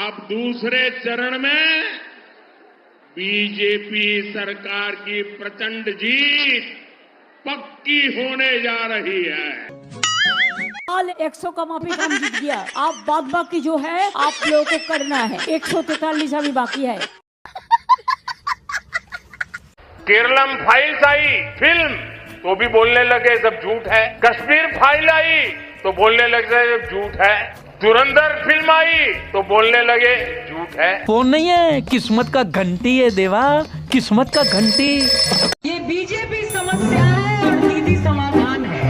अब दूसरे चरण में बीजेपी सरकार की प्रचंड जीत पक्की होने जा रही है। हाल 100 का माफी काम जीत गया। आप बाकी जो है आप लोगों को करना है। 143 अभी बाकी है। केरलम फाइल्स आई फिल्म तो भी बोलने लगे सब झूठ है। कश्मीर फाइल आई तो बोलने लगे सब झूठ है। धुरंधर फिल्म आई तो बोलने लगे झूठ है। फोन नहीं है, किस्मत का घंटी है देवा, किस्मत का घंटी। ये बीजेपी समस्या है और दीदी समाधान है।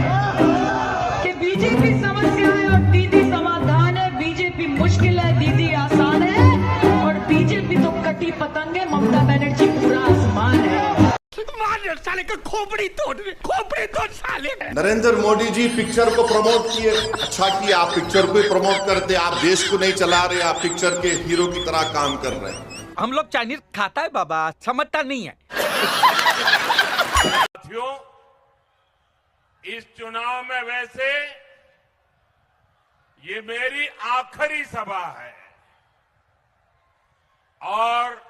कि बीजेपी समस्या है और दीदी समाधान है। बीजेपी मुश्किल है, दीदी आसान है। और बीजेपी तो कटी पतंग है, ममता बनर्जी पूरा आसमान है। साले का खोपड़ी तोड़ साले। नरेंद्र मोदी जी पिक्चर को प्रमोट किए। अच्छा किया, आप पिक्चर को ही प्रमोट करते, आप देश को नहीं चला रहे, आप पिक्चर के हीरो की तरह काम कर रहे हैं। हम लोग चाइनीज खाता है बाबा, समझता नहीं है। साथियों, इस चुनाव में वैसे ये मेरी आखिरी सभा है और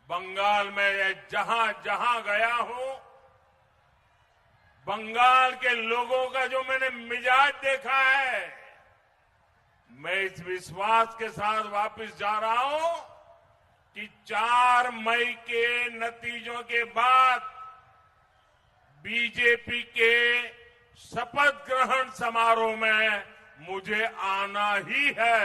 बंगाल में जहां जहां गया हूं, बंगाल के लोगों का जो मैंने मिजाज देखा है, मैं इस विश्वास के साथ वापस जा रहा हूं कि 4 मई के नतीजों के बाद बीजेपी के शपथ ग्रहण समारोह में मुझे आना ही है।